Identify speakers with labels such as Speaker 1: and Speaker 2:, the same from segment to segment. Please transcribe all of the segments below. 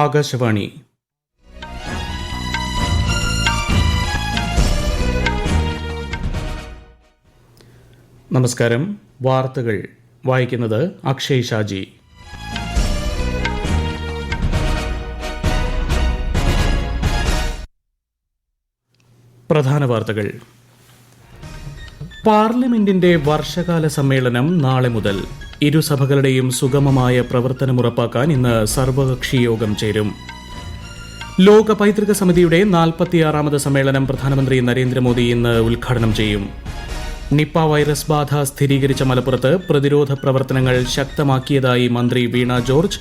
Speaker 1: ആകാശവാണി. നമസ്കാരം. വാർത്തകൾ വായിക്കുന്നത് അക്ഷയ് ഷാജി. പ്രധാന വാർത്തകൾ. പാർലമെന്റിന്റെ വർഷകാല സമ്മേളനം നാളെ മുതൽ. ഇരുസഭകളുടെയും സുഗമമായ പ്രവർത്തനം ഉറപ്പാക്കാൻ ഇന്ന് സർവകക്ഷി യോഗം ചേരും. ലോക പൈതൃക സമിതിയുടെ 46ാമത് സമ്മേളനം പ്രധാനമന്ത്രി നരേന്ദ്രമോദി ഇന്ന് ഉദ്ഘാടനം ചെയ്യും. നിപ്പ വൈറസ് ബാധ സ്ഥിരീകരിച്ച മലപ്പുറത്ത് പ്രതിരോധ പ്രവർത്തനങ്ങൾ ശക്തമാക്കിയതായി മന്ത്രി വീണ ജോർജ്.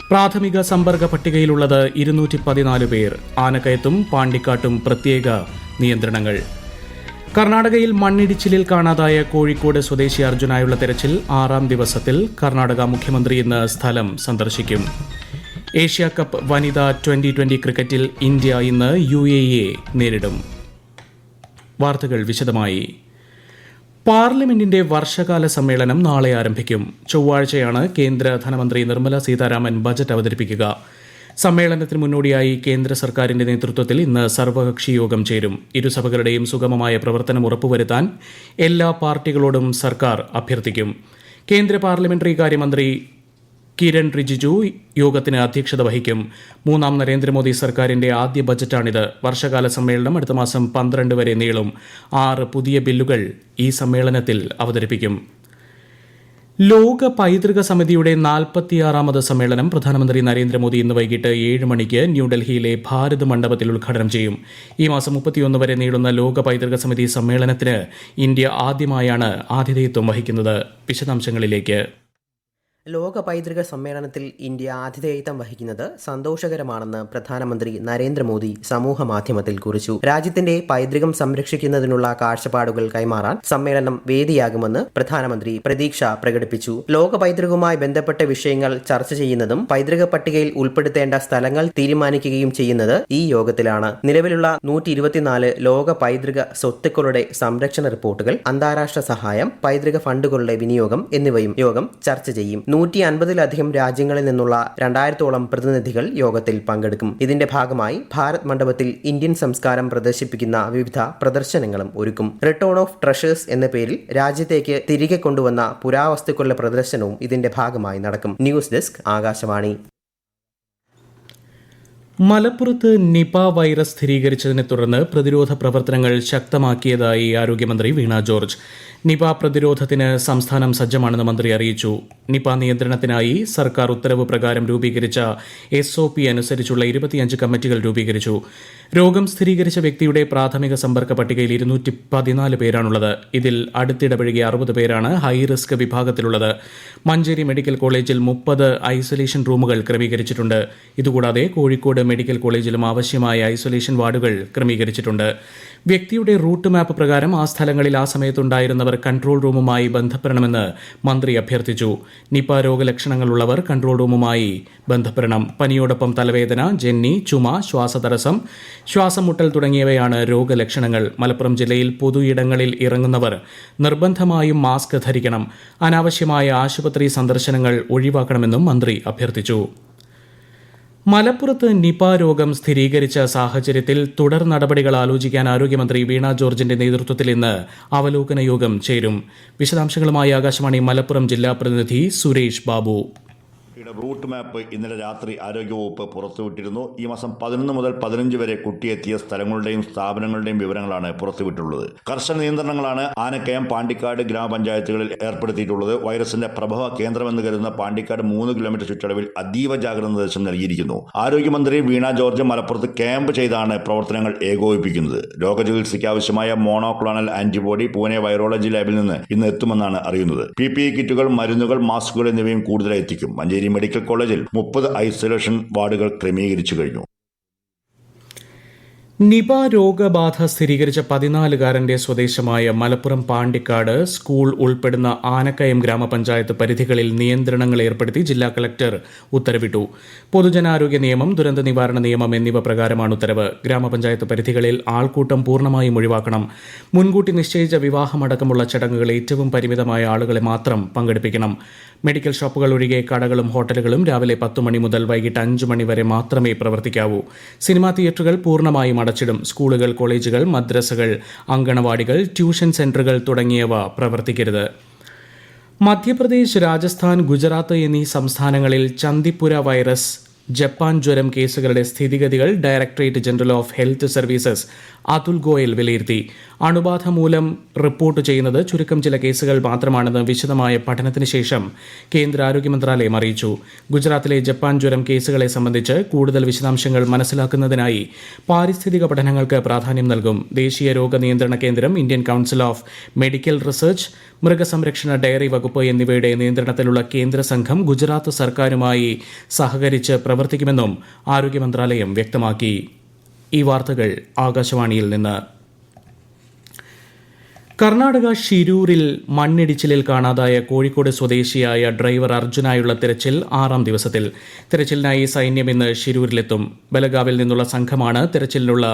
Speaker 1: പ്രാഥമിക സമ്പർക്ക പട്ടികയിലുള്ളത് 214 പേർ. ആനക്കയത്തും പാണ്ടിക്കാട്ടും പ്രത്യേക നിയന്ത്രണങ്ങൾ. കർണാടകയിൽ മണ്ണിടിച്ചിലിൽ കാണാതായ കോഴിക്കോട് സ്വദേശി അർജുനായുള്ള തെരച്ചിൽ 6ാം ദിവസത്തിൽ. കർണാടക മുഖ്യമന്ത്രി ഇന്ന് സ്ഥലം സന്ദർശിക്കും. ഏഷ്യ കപ്പ് വനിതാ ട്വന്റി ക്രിക്കറ്റിൽ ഇന്ത്യ ഇന്ന് UAE നേരിടും. വാർത്തകൾ വിശദമായി. പാർലമെന്റിന്റെ വർഷകാല സമ്മേളനം നാളെ ആരംഭിക്കും. ചൊവ്വാഴ്ചയാണ് കേന്ദ്ര ധനമന്ത്രി നിർമ്മല സീതാരാമൻ ബജറ്റ് അവതരിപ്പിക്കുക. സമ്മേളനത്തിന് മുന്നോടിയായി കേന്ദ്ര സർക്കാരിന്റെ നേതൃത്വത്തിൽ ഇന്ന് സർവകക്ഷി യോഗം ചേരും. ഇരുസഭകളുടെയും സുഗമമായ പ്രവർത്തനം ഉറപ്പുവരുത്താൻ എല്ലാ പാർട്ടികളോടും സർക്കാർ അഭ്യർത്ഥിക്കും. കേന്ദ്ര പാർലമെന്ററി കാര്യമന്ത്രി കിരൺ റിജിജു യോഗത്തിന് അധ്യക്ഷത വഹിക്കും. 3ാം നരേന്ദ്രമോദി സർക്കാരിന്റെ ആദ്യ ബജറ്റാണിത്. വർഷകാല സമ്മേളനം അടുത്ത മാസം 12 വരെ നീളും. 6 പുതിയ ബില്ലുകൾ ഈ സമ്മേളനത്തിൽ അവതരിപ്പിക്കും. ലോക പൈതൃക സമിതിയുടെ 46ാമത് സമ്മേളനം പ്രധാനമന്ത്രി നരേന്ദ്രമോദി ഇന്ന് വൈകിട്ട് 7 മണിക്ക് ന്യൂഡൽഹിയിലെ ഭാരത് മണ്ഡപത്തിൽ ഉദ്ഘാടനം ചെയ്യും. ഈ മാസം 31 വരെ നീളുന്ന ലോക പൈതൃക സമിതി സമ്മേളനത്തിന് ഇന്ത്യ ആദ്യമായാണ് ആതിഥേയത്വം വഹിക്കുന്നത്. വിശദാംശങ്ങളിലേക്ക്.
Speaker 2: ലോക പൈതൃക സമ്മേളനത്തിൽ ഇന്ത്യ ആതിഥേയത്വം വഹിക്കുന്നത് സന്തോഷകരമാണെന്ന് പ്രധാനമന്ത്രി നരേന്ദ്രമോദി സമൂഹ മാധ്യമത്തിൽ കുറിച്ചു. രാജ്യത്തിന്റെ പൈതൃകം സംരക്ഷിക്കുന്നതിനുള്ള കാഴ്ചപ്പാടുകൾ കൈമാറാൻ സമ്മേളനം വേദിയാകുമെന്ന് പ്രധാനമന്ത്രി പ്രതീക്ഷ പ്രകടിപ്പിച്ചു. ലോക പൈതൃകവുമായി ബന്ധപ്പെട്ട വിഷയങ്ങൾ ചർച്ച ചെയ്യുന്നതും പൈതൃക പട്ടികയിൽ ഉൾപ്പെടുത്തേണ്ട സ്ഥലങ്ങൾ തീരുമാനിക്കുകയും ചെയ്യുന്നത് ഈ യോഗത്തിലാണ്. നിലവിലുള്ള 124 ലോക പൈതൃക സ്വത്തുക്കളുടെ സംരക്ഷണ റിപ്പോർട്ടുകൾ, അന്താരാഷ്ട്ര സഹായം, പൈതൃക ഫണ്ടുകളുടെ വിനിയോഗം എന്നിവയും യോഗം ചർച്ച ചെയ്യും. 150-ലധികം രാജ്യങ്ങളിൽ നിന്നുള്ള 2000-ഓളം പ്രതിനിധികൾ യോഗത്തിൽ പങ്കെടുക്കും. ഇതിന്റെ ഭാഗമായി ഭാരത് മണ്ഡപത്തിൽ ഇന്ത്യൻ സംസ്കാരം പ്രദർശിപ്പിക്കുന്ന വിവിധ പ്രദർശനങ്ങളും ഒരുക്കും. റിട്ടേൺ ഓഫ് ട്രഷേഴ്സ് എന്ന പേരിൽ രാജ്യത്തേക്ക് തിരികെ കൊണ്ടുവന്ന പുരാവസ്തുക്കളുടെ പ്രദർശനവും ഇതിന്റെ ഭാഗമായി നടക്കും. News desk, Akashvani.
Speaker 1: മലപ്പുറത്ത് നിപ വൈറസ് സ്ഥിരീകരിച്ചതിനെ തുടർന്ന് പ്രതിരോധ പ്രവർത്തനങ്ങൾ ശക്തമാക്കിയതായി ആരോഗ്യമന്ത്രി വീണ ജോർജ്. നിപ പ്രതിരോധത്തിന് സംസ്ഥാനം സജ്ജമാണെന്ന് മന്ത്രി അറിയിച്ചു. നിപ നിയന്ത്രണത്തിനായി സർക്കാർ ഉത്തരവ് പ്രകാരം രൂപീകരിച്ച SOP അനുസരിച്ചുള്ള 25 കമ്മിറ്റികൾ രൂപീകരിച്ചു. രോഗം സ്ഥിരീകരിച്ച വ്യക്തിയുടെ പ്രാഥമിക സമ്പർക്ക പട്ടികയിൽ 214 പേരാണുള്ളത്. ഇതിൽ അടുത്തിടപഴകിയ 60 പേരാണ് ഹൈ റിസ്ക് വിഭാഗത്തിലുള്ളത്. മഞ്ചേരി മെഡിക്കൽ കോളേജിൽ 30 ഐസൊലേഷൻ റൂമുകൾ ക്രമീകരിച്ചിട്ടുണ്ട്. ഇതുകൂടാതെ കോഴിക്കോട് മെഡിക്കൽ കോളേജിലും ആവശ്യമായ ഐസൊലേഷൻ വാർഡുകൾ ക്രമീകരിച്ചിട്ടുണ്ട്. വ്യക്തിയുടെ റൂട്ട് മാപ്പ് പ്രകാരം ആ സ്ഥലങ്ങളിൽ ആ സമയത്തുണ്ടായിരുന്നവർ കൺട്രോൾ റൂമുമായി ബന്ധപ്പെടണമെന്ന് മന്ത്രി അഭ്യർത്ഥിച്ചു. നിപ രോഗലക്ഷണങ്ങളുള്ളവർ കൺട്രോൾ റൂമുമായി ബന്ധപ്പെടണം. പനിയോടൊപ്പം തലവേദന, ജന്നി, ചുമ, ശ്വാസതടസ്സം, ശ്വാസം മുട്ടൽ തുടങ്ങിയവയാണ് രോഗലക്ഷണങ്ങൾ. മലപ്പുറം ജില്ലയിൽ പൊതു ഇടങ്ങളിൽ ഇറങ്ങുന്നവർ നിർബന്ധമായും മാസ്ക് ധരിക്കണം. അനാവശ്യമായ ആശുപത്രി സന്ദർശനങ്ങൾ ഒഴിവാക്കണമെന്നും മന്ത്രി അഭ്യർത്ഥിച്ചു. മലപ്പുറത്ത് നിപ രോഗം സ്ഥിരീകരിച്ച സാഹചര്യത്തിൽ തുടർ നടപടികൾ ആലോചിക്കാൻ ആരോഗ്യമന്ത്രി വീണ ജോർജിന്റെ നേതൃത്വത്തിൽ ഇന്ന് അവലോകന യോഗം ചേരും. വിശദാംശങ്ങളുമായി ആകാശവാണി മലപ്പുറം ജില്ലാ പ്രതിനിധി സുരേഷ് ബാബു.
Speaker 3: റൂട്ട് മാപ്പ് ഇന്നലെ രാത്രി ആരോഗ്യവകുപ്പ് പുറത്തുവിട്ടിരുന്നു. ഈ മാസം 11 മുതൽ 15 വരെ കുട്ടിയെത്തിയ സ്ഥലങ്ങളുടെയും സ്ഥാപനങ്ങളുടെയും വിവരങ്ങളാണ് പുറത്തുവിട്ടുള്ളത്. കർശന നിയന്ത്രണങ്ങളാണ് ആനക്കയം, പാണ്ടിക്കാട് ഗ്രാമപഞ്ചായത്തുകളിൽ ഏർപ്പെടുത്തിയിട്ടുള്ളത്. വൈറസിന്റെ പ്രഭവ കേന്ദ്രമെന്ന് കരുതുന്ന പാണ്ടിക്കാട് 3 കിലോമീറ്റർ ചുറ്റളവിൽ അതീവ ജാഗ്രത നിർദ്ദേശം നൽകിയിരിക്കുന്നു. ആരോഗ്യമന്ത്രി വീണ ജോർജ് മലപ്പുറത്ത് ക്യാമ്പ് ചെയ്താണ് പ്രവർത്തനങ്ങൾ ഏകോപിപ്പിക്കുന്നത്. രോഗചികിത്സയ്ക്ക് ആവശ്യമായ മോണോക്ലോണൽ ആന്റിബോഡി പൂനെ വൈറോളജി ലാബിൽ നിന്ന് ഇന്ന് എത്തുമെന്നാണ് അറിയുന്നത്. PPE കിറ്റുകൾ, മരുന്നുകൾ, മാസ്കുകൾ എന്നിവയും കൂടുതലായി എത്തിക്കും. മഞ്ചേരി മെഡിക്കൽ കോളേജിൽ 30 ഐസൊലേഷൻ വാർഡുകൾ ക്രമീകരിച്ചു കഴിഞ്ഞു.
Speaker 1: നിപ രോഗബാധ സ്ഥിരീകരിച്ച 14-കാരന്റെ സ്വദേശമായ മലപ്പുറം പാണ്ടിക്കാട് സ്കൂൾ ഉൾപ്പെടുന്ന ആനക്കയം ഗ്രാമപഞ്ചായത്ത് പരിധികളിൽ നിയന്ത്രണങ്ങൾ ഏർപ്പെടുത്തി ജില്ലാ കളക്ടർ ഉത്തരവിട്ടു. പൊതുജനാരോഗ്യ നിയമം, ദുരന്ത നിവാരണ നിയമം എന്നിവ പ്രകാരമാണ് ഉത്തരവ്. ഗ്രാമപഞ്ചായത്ത് പരിധികളിൽ ആൾക്കൂട്ടം പൂർണ്ണമായും ഒഴിവാക്കണം. മുൻകൂട്ടി നിശ്ചയിച്ച വിവാഹമടക്കമുള്ള ചടങ്ങുകൾ ഏറ്റവും പരിമിതമായ ആളുകളെ മാത്രം പങ്കെടുപ്പിക്കണം. മെഡിക്കൽ ഷോപ്പുകൾ ഒഴികെ കടകളും ഹോട്ടലുകളും രാവിലെ 10 മണി മുതൽ വൈകിട്ട് 5 മണി വരെ മാത്രമേ പ്രവർത്തിക്കാവൂ. സിനിമാ തിയേറ്ററുകൾ പൂർണ്ണമായും അടച്ചിടും. സ്കൂളുകൾ, കോളേജുകൾ, മദ്രസകൾ, അങ്കണവാടികൾ, ട്യൂഷൻ സെന്ററുകൾ തുടങ്ങിയവ പ്രവർത്തിക്കരുത്. മധ്യപ്രദേശ്, രാജസ്ഥാൻ, ഗുജറാത്ത് എന്നീ സംസ്ഥാനങ്ങളിൽ ചന്ദിപ്പുര വൈറസ്, ജപ്പാൻ ജ്വരം കേസുകളുടെ സ്ഥിതിഗതികൾ directorate general of health services Atul Goyal വിലയിരുത്തി. അണുബാധ മൂലം റിപ്പോർട്ട് ചെയ്യുന്നത് ചുരുക്കം ചില കേസുകൾ മാത്രമാണെന്ന് വിശദമായ പഠനത്തിന് ശേഷം കേന്ദ്ര ആരോഗ്യ മന്ത്രാലയം അറിയിച്ചു. ഗുജറാത്തിലെ ജപ്പാൻ ജ്വരം കേസുകളെ സംബന്ധിച്ച് കൂടുതൽ വിശദാംശങ്ങൾ മനസ്സിലാക്കുന്നതിനായി പാരിസ്ഥിതിക പഠനങ്ങൾക്ക് പ്രാധാന്യം നൽകും. ദേശീയ രോഗനിയന്ത്രണ കേന്ദ്രം, Indian council of medical research, മൃഗസംരക്ഷണ ഡയറി വകുപ്പ് എന്നിവയുടെ നിയന്ത്രണത്തിലുള്ള കേന്ദ്ര സംഘം ഗുജറാത്ത് സർക്കാരുമായി സഹകരിച്ച് പ്രവർത്തിക്കുമെന്നും ആരോഗ്യ മന്ത്രാലയം വ്യക്തമാക്കി. ഈ വാർത്തകൾ ആകാശവാണിയിൽ നിന്ന്. കർണാടക ഷിരൂരിൽ മണ്ണിടിച്ചിലിൽ കാണാതായ കോഴിക്കോട് സ്വദേശിയായ ഡ്രൈവർ അർജുനായുള്ള തിരച്ചിൽ 6ാം ദിവസത്തിൽ. തിരച്ചിലിനായി സൈന്യം ഇന്ന് ഷിരൂരിലെത്തും. ബലഗാവിൽ നിന്നുള്ള സംഘമാണ് തിരച്ചിലിനുള്ള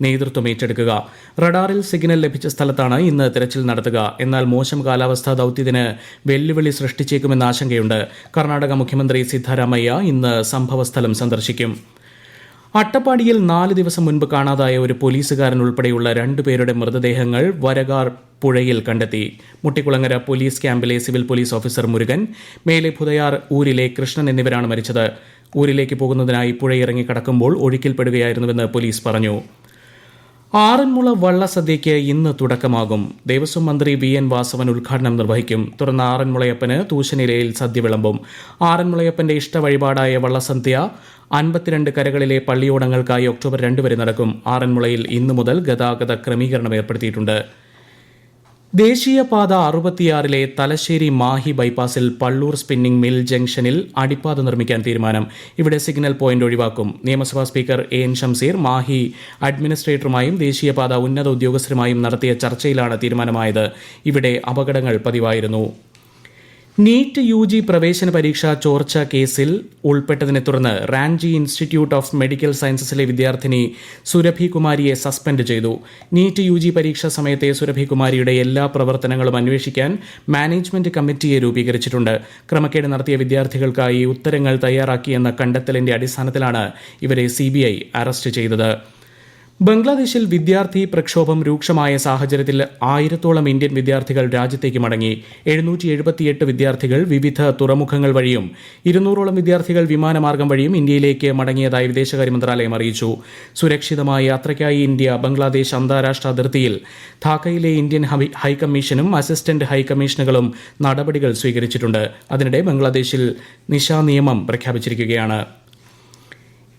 Speaker 1: നേതൃത്വം ഏറ്റെടുക്കുക. റഡാറിൽ സിഗ്നൽ ലഭിച്ച സ്ഥലത്താണ് ഇന്ന് തിരച്ചിൽ നടത്തുക. എന്നാൽ മോശം കാലാവസ്ഥ ദൌത്യത്തിന് വെല്ലുവിളി സൃഷ്ടിച്ചേക്കുമെന്ന ആശങ്കയുണ്ട്. കർണാടക മുഖ്യമന്ത്രി സിദ്ധരാമയ്യ ഇന്ന് സംഭവസ്ഥലം സന്ദർശിക്കും. അട്ടപ്പാടിയിൽ 4 ദിവസം മുൻപ് കാണാതായ ഒരു പോലീസുകാരൻ ഉൾപ്പെടെയുള്ള 2 പേരുടെ മൃതദേഹങ്ങൾ വരകാർ പുഴയിൽ കണ്ടെത്തി. മുട്ടിക്കുളങ്ങര പോലീസ് ക്യാമ്പിലെ സിവിൽ പോലീസ് ഓഫീസർ മുരുകൻ, മേലെ പുതയാർ ഊരിലെ കൃഷ്ണൻ എന്നിവരാണ് മരിച്ചത്. ഊരിലേക്ക് പോകുന്നതിനായി പുഴയിറങ്ങി കടക്കുമ്പോൾ ഒഴുക്കിൽപ്പെടുകയായിരുന്നുവെന്ന് പോലീസ് പറഞ്ഞു. ആറന്മുള വള്ളസദ്യയ്ക്ക് ഇന്ന് തുടക്കമാകും. ദേവസ്വം മന്ത്രി VN വാസവൻ ഉദ്ഘാടനം നിർവഹിക്കും. തുടർന്ന് ആറന്മുളയപ്പന് തൂശനിലയിൽ സദ്യ വിളമ്പും. ആറന്മുളയപ്പന്റെ ഇഷ്ട വഴിപാടായ വള്ളസദ്യ 52 കരകളിലെ പള്ളിയോടങ്ങൾക്കായി ഒക്ടോബർ 2 വരെ നടക്കും. ആറന്മുളയിൽ ഇന്നു മുതൽ ഗതാഗത ക്രമീകരണം ഏർപ്പെടുത്തിയിട്ടുണ്ട്. ദേശീയപാത 66-ലെ തലശ്ശേരി മാഹി ബൈപ്പാസിൽ പള്ളൂർ സ്പിന്നിംഗ് മിൽ ജംഗ്ഷനിൽ അടിപ്പാത നിർമ്മിക്കാൻ തീരുമാനം. ഇവിടെ സിഗ്നൽ പോയിന്റ് ഒഴിവാക്കും. നിയമസഭാ സ്പീക്കർ AN ഷംസീർ മാഹി അഡ്മിനിസ്ട്രേറ്ററുമായും ദേശീയപാത ഉന്നത ഉദ്യോഗസ്ഥരുമായും നടത്തിയ ചർച്ചയിലാണ് തീരുമാനമായത്. ഇവിടെ അപകടങ്ങൾ പതിവായിരുന്നു. നീറ്റ് UG പ്രവേശന പരീക്ഷ ചോർച്ച കേസിൽ ഉൾപ്പെട്ടതിനെ തുടർന്ന് റാഞ്ചി ഇൻസ്റ്റിറ്റ്യൂട്ട് ഓഫ് മെഡിക്കൽ സയൻസസിലെ വിദ്യാർത്ഥിനി സുരഭി കുമാരിയെ സസ്പെൻഡ് ചെയ്തു. നീറ്റ് UG പരീക്ഷാ സമയത്തെ സുരഭി കുമാരിയുടെ എല്ലാ പ്രവർത്തനങ്ങളും അന്വേഷിക്കാൻ മാനേജ്മെന്റ് കമ്മിറ്റിയെ രൂപീകരിച്ചിട്ടുണ്ട്. ക്രമക്കേട് നടത്തിയ വിദ്യാർത്ഥികൾക്കായി ഉത്തരങ്ങൾ തയ്യാറാക്കിയെന്ന കണ്ടെത്തലിന്റെ അടിസ്ഥാനത്തിലാണ് ഇവരെ CBI അറസ്റ്റ് ചെയ്തത്. ബംഗ്ലാദേശിൽ വിദ്യാർത്ഥി പ്രക്ഷോഭം രൂക്ഷമായ സാഹചര്യത്തിൽ 1000-ഓളം ഇന്ത്യൻ വിദ്യാർത്ഥികൾ രാജ്യത്തേക്ക് മടങ്ങി. 778 വിദ്യാർത്ഥികൾ വിവിധ തുറമുഖങ്ങൾ വഴിയും 200-ഓളം വിദ്യാർത്ഥികൾ വിമാനമാർഗം വഴിയും ഇന്ത്യയിലേക്ക് മടങ്ങിയതായി വിദേശകാര്യ മന്ത്രാലയം അറിയിച്ചു. സുരക്ഷിതമായ യാത്രയ്ക്കായി ഇന്ത്യ ബംഗ്ലാദേശ് അന്താരാഷ്ട്ര അതിർത്തിയിൽ ധാക്കയിലെ ഇന്ത്യൻ ഹൈക്കമ്മീഷനും അസിസ്റ്റന്റ് ഹൈക്കമ്മീഷനുകളും നടപടികൾ സ്വീകരിച്ചിട്ടുണ്ട്. അതിനിടെ ബംഗ്ലാദേശിൽ നിശാ നിയമം പ്രഖ്യാപിച്ചിരിക്കുകയാണ്.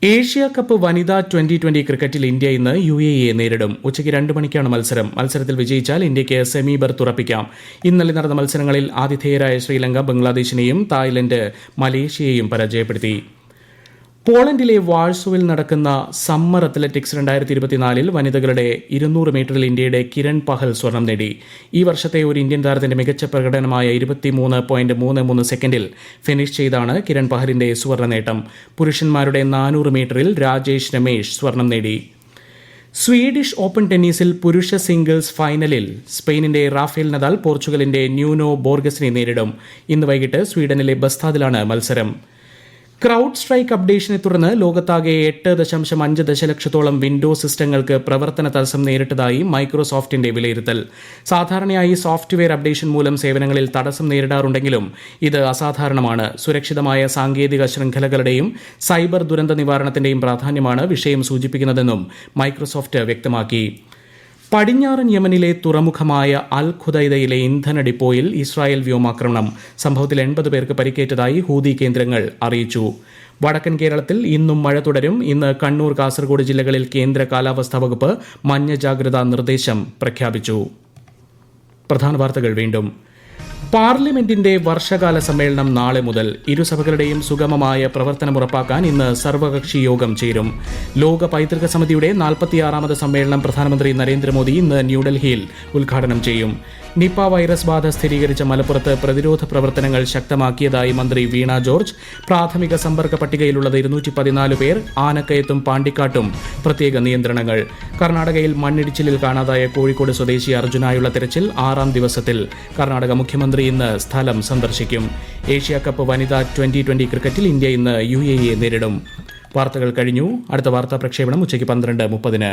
Speaker 1: ഏഷ്യ കപ്പ് വനിതാ 2020 ക്രിക്കറ്റിൽ ഇന്ത്യ ഇന്ന് UAE-യെ നേരിടും. ഉച്ചയ്ക്ക് 2 മണിക്കാണ് മത്സരം. മത്സരത്തിൽ വിജയിച്ചാൽ ഇന്ത്യയ്ക്ക് സെമി ബർത്ത് ഉറപ്പിക്കാം. ഇന്നലെ നടന്ന മത്സരങ്ങളിൽ ആതിഥേയരായ ശ്രീലങ്ക ബംഗ്ലാദേശിനെയും തായ്ലൻഡ് മലേഷ്യയെയും പരാജയപ്പെടുത്തി. പോളണ്ടിലെ വാഴ്സോവിൽ നടക്കുന്ന സമ്മർ അത്ലറ്റിക്സ് 2024 വനിതകളുടെ 200 മീറ്ററിൽ ഇന്ത്യയുടെ കിരൺ പഹൽ സ്വർണം നേടി. ഈ വർഷത്തെ ഒരു ഇന്ത്യൻ താരത്തിന്റെ മികച്ച പ്രകടനമായ 23.33 സെക്കൻഡിൽ ഫിനിഷ് ചെയ്താണ് കിരൺ പഹലിന്റെ സുവർണ്ണ നേട്ടം. പുരുഷന്മാരുടെ 400 മീറ്ററിൽ രാജേഷ് രമേശ് സ്വർണം നേടി. സ്വീഡിഷ് ഓപ്പൺ ടെന്നീസിൽ പുരുഷ സിംഗിൾസ് ഫൈനലിൽ സ്പെയിനിന്റെ റാഫേൽ നദാൽ പോർച്ചുഗലിന്റെ ന്യൂനോ ബോർഗസിനെ നേരിടും. ഇന്ന് വൈകിട്ട് സ്വീഡനിലെ ബസ്താദിലാണ് മത്സരം. ക്രൗഡ് സ്ട്രൈക്ക് അപ്ഡേഷനെ തുടർന്ന് ലോകത്താകെ 8.5 ദശലക്ഷത്തോളം വിൻഡോസ് സിസ്റ്റങ്ങൾക്ക് പ്രവർത്തന തടസ്സം നേരിട്ടതായി മൈക്രോസോഫ്റ്റിന്റെ വിലയിരുത്തൽ. സാധാരണയായി സോഫ്റ്റ്വെയർ അപ്ഡേഷൻ മൂലം സേവനങ്ങളിൽ തടസ്സം നേരിടാറുണ്ടെങ്കിലും ഇത് അസാധാരണമാണ്. സുരക്ഷിതമായ സാങ്കേതിക ശൃംഖലകളുടെയും സൈബർ ദുരന്ത നിവാരണത്തിന്റെയും പ്രാധാന്യമാണ് വിഷയം സൂചിപ്പിക്കുന്നതെന്നും മൈക്രോസോഫ്റ്റ് വ്യക്തമാക്കി. പടിഞ്ഞാറൻ യമനിലെ തുറമുഖമായ അൽ ഖുദൈദയിലെ ഇന്ധന ഡിപ്പോയിൽ ഇസ്രായേൽ വ്യോമാക്രമണം. സംഭവത്തിൽ 80 പേർക്ക് പരിക്കേറ്റതായി ഹൂതി കേന്ദ്രങ്ങൾ അറിയിച്ചു. വടക്കൻ കേരളത്തിൽ ഇന്നും മഴ തുടരും. ഇന്ന് കണ്ണൂർ, കാസർഗോഡ് ജില്ലകളിൽ കേന്ദ്ര കാലാവസ്ഥാ വകുപ്പ് മഞ്ഞ ജാഗ്രതാ നിർദ്ദേശം പ്രഖ്യാപിച്ചു. പ്രധാന വാർത്തകൾ വീണ്ടും. പാർലമെന്റിന്റെ വർഷകാല സമ്മേളനം നാളെ മുതൽ ഇരുസഭകളുടെയും സുഗമമായ പ്രവർത്തനം ഉറപ്പാക്കാൻ ഇന്ന് സർവകക്ഷി യോഗം ചേരും. ലോക പൈതൃക സമിതിയുടെ 46ാമത് സമ്മേളനം പ്രധാനമന്ത്രി നരേന്ദ്രമോദി ഇന്ന് ന്യൂഡൽഹിയിൽ ഉദ്ഘാടനം ചെയ്യും. നിപ വൈറസ് ബാധ സ്ഥിരീകരിച്ച മലപ്പുറത്ത് പ്രതിരോധ പ്രവർത്തനങ്ങൾ ശക്തമാക്കിയതായി മന്ത്രി വീണ ജോർജ്. പ്രാഥമിക സമ്പർക്ക പട്ടികയിലുള്ളത് 214 പേർ. ആനക്കയത്തും പാണ്ടിക്കാട്ടും പ്രത്യേക നിയന്ത്രണങ്ങൾ. കർണാടകയിൽ മണ്ണിടിച്ചിലിൽ കാണാതായ കോഴിക്കോട് സ്വദേശി അർജുനായുള്ള തെരച്ചിൽ 6ാം ദിവസത്തിൽ. കർണാടക മുഖ്യമന്ത്രി ഇന്ന് സ്ഥലം സന്ദർശിക്കും. ഏഷ്യ കപ്പ് വനിതാ T20 ക്രിക്കറ്റിൽ ഇന്ത്യ ഇന്ന് UAE നേരിടും. വാർത്തകൾ കഴിഞ്ഞു. അടുത്ത വാർത്താ പ്രക്ഷേപണം ഉച്ചയ്ക്ക് 12:30.